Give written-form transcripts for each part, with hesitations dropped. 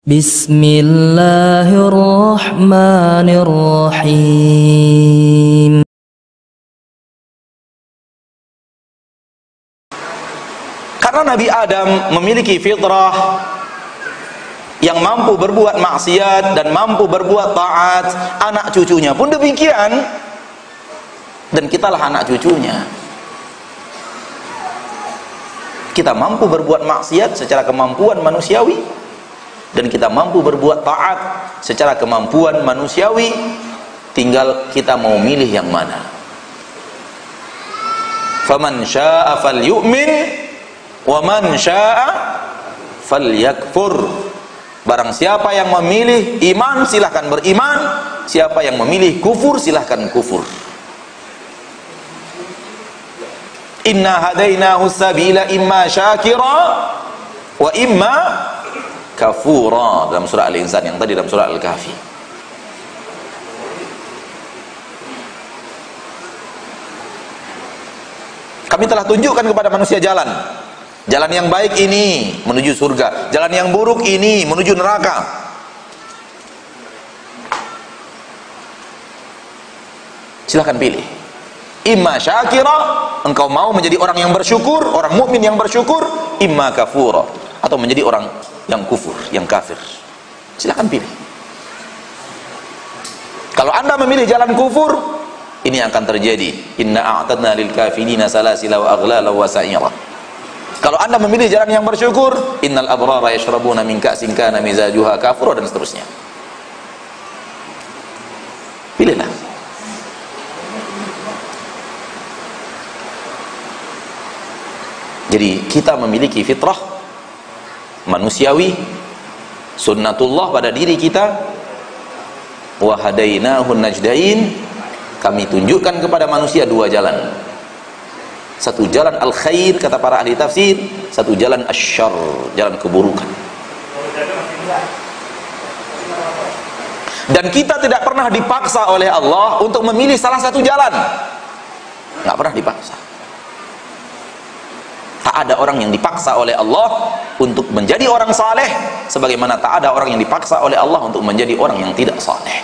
Bismillahirrahmanirrahim. Karena Nabi Adam memiliki fitrah yang mampu berbuat maksiat dan mampu berbuat taat, anak cucunya pun demikian, dan kitalah anak cucunya. Kita mampu berbuat maksiat secara kemampuan manusiawi, dan kita mampu berbuat taat secara kemampuan manusiawi. Tinggal kita mau milih yang mana. Faman syaa'a falyu'min wa man syaa'a falyakfur. Barang siapa yang memilih iman, silahkan beriman. Siapa yang memilih kufur, silahkan kufur. Inna hadainahu sabila imma syakira wa imma kafura, dalam surah Al-Insan, yang tadi dalam surah Al-Kahfi. Kami telah tunjukkan kepada manusia jalan yang baik ini menuju surga, jalan yang buruk ini menuju neraka. Silahkan pilih. Imma syakira, engkau mau menjadi orang yang bersyukur, orang mukmin yang bersyukur. Imma kafura, atau menjadi orang yang kufur, yang kafir. Silahkan pilih. Kalau anda memilih jalan kufur, ini akan terjadi. Inna a'tadna lil kafirina salasila wa aghlala wa sa'ira. Kalau anda memilih jalan yang bersyukur, innal abrara yashrabuna min ka'sin kana mizajuha kafura, dan seterusnya. Pilihlah. Jadi kita memiliki fitrah manusiawi, sunnatullah pada diri kita. Wa hadainahun najdain, kami tunjukkan kepada manusia dua jalan. Satu jalan al-khair, kata para ahli tafsir. Satu jalan asyarr, jalan keburukan. Dan kita tidak pernah dipaksa oleh Allah untuk memilih salah satu jalan. Nggak pernah dipaksa. Tak ada orang yang dipaksa oleh Allah untuk menjadi orang saleh, sebagaimana tak ada orang yang dipaksa oleh Allah untuk menjadi orang yang tidak saleh.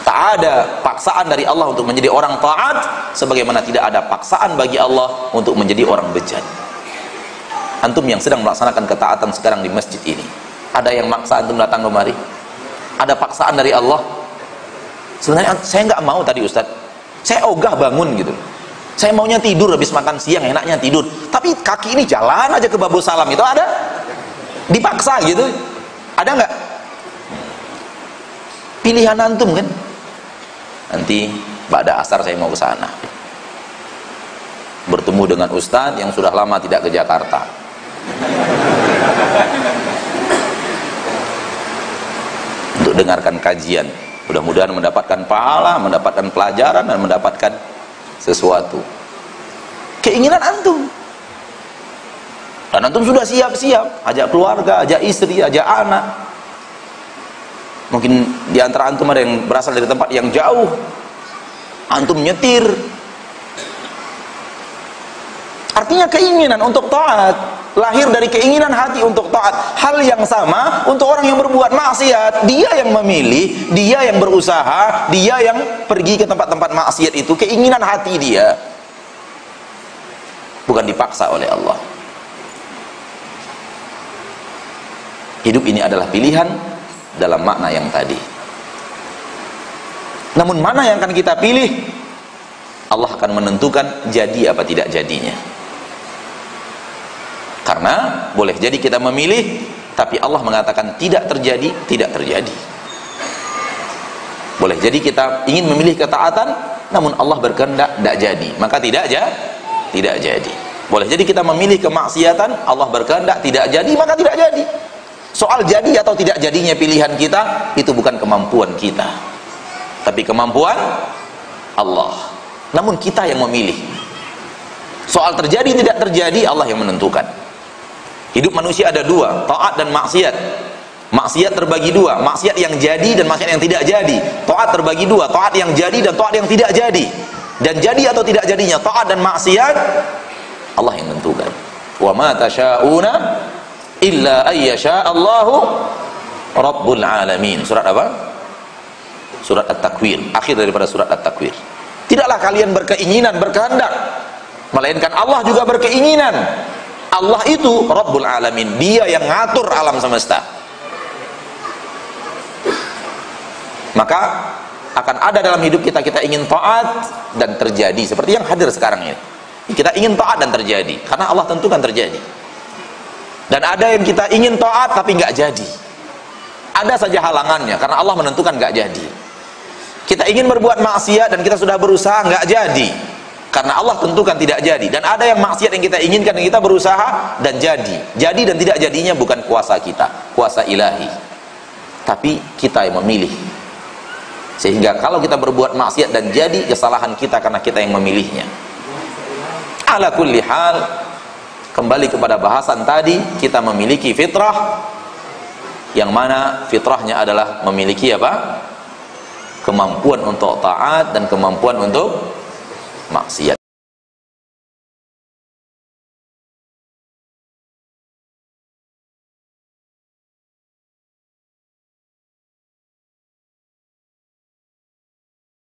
Tak ada paksaan dari Allah untuk menjadi orang taat, sebagaimana tidak ada paksaan bagi Allah untuk menjadi orang bejat. Antum yang sedang melaksanakan ketaatan sekarang di masjid ini, ada yang maksa antum datang kemari? Ada paksaan dari Allah? Sebenarnya saya nggak mau tadi Ustaz, saya ogah bangun gitu. Saya maunya tidur habis makan siang, enaknya tidur. Tapi kaki ini jalan aja ke Babus Salam, itu ada? Dipaksa gitu? Ada nggak? Pilihan antum kan? Nanti pada asar saya mau ke sana, bertemu dengan Ustadz yang sudah lama tidak ke Jakarta. Untuk dengarkan kajian. Mudah-mudahan mendapatkan pahala, mendapatkan pelajaran, dan mendapatkan sesuatu. Keinginan antum. Dan antum sudah siap-siap, ajak keluarga, ajak istri, ajak anak. Mungkin di antara antum ada yang berasal dari tempat yang jauh. Antum nyetir. Artinya keinginan untuk taat lahir dari keinginan hati untuk taat. Hal yang sama untuk orang yang berbuat maksiat. Dia yang memilih, dia yang berusaha, dia yang pergi ke tempat-tempat maksiat itu. Keinginan hati dia, bukan dipaksa oleh Allah. Hidup ini adalah pilihan dalam makna yang tadi. Namun mana yang akan kita pilih, Allah akan menentukan jadi apa tidak jadinya. Karena boleh jadi kita memilih, tapi Allah mengatakan tidak terjadi, tidak terjadi. Boleh jadi kita ingin memilih ketaatan, namun Allah berkehendak tidak jadi, maka tidak jadi. Boleh jadi kita memilih kemaksiatan, Allah berkehendak tidak jadi, maka tidak jadi. Soal jadi atau tidak jadinya pilihan kita, itu bukan kemampuan kita, tapi kemampuan Allah. Namun kita yang memilih. Soal terjadi tidak terjadi, Allah yang menentukan. Hidup manusia ada dua, taat dan maksiat. Maksiat terbagi dua, maksiat yang jadi dan maksiat yang tidak jadi. Taat terbagi dua, taat yang jadi dan taat yang tidak jadi. Dan jadi atau tidak jadinya taat dan maksiat, Allah yang menentukan. Wa ma tasyauna illa ayyasha Allahu rabbul alamin. Surat apa? Surat At-Takwir, akhir daripada surat At-Takwir. Tidaklah kalian berkeinginan, berkehendak, melainkan Allah juga berkeinginan. Allah itu Rabbul Alamin, dia yang ngatur alam semesta. Maka akan ada dalam hidup kita, kita ingin taat dan terjadi seperti yang hadir sekarang ini. Kita ingin taat dan terjadi karena Allah tentukan terjadi. Dan ada yang kita ingin taat tapi nggak jadi. Ada saja halangannya karena Allah menentukan nggak jadi. Kita ingin berbuat maksiat dan kita sudah berusaha nggak jadi karena Allah tentukan tidak jadi. Dan ada yang maksiat yang kita inginkan dan kita berusaha dan jadi. Jadi dan tidak jadinya bukan kuasa kita, kuasa ilahi. Tapi kita yang memilih. Sehingga kalau kita berbuat maksiat dan jadi, kesalahan kita karena kita yang memilihnya. Ala kulli hal, kembali kepada bahasan tadi, kita memiliki fitrah yang mana fitrahnya adalah memiliki apa? Kemampuan untuk taat dan kemampuan untuk maksiat.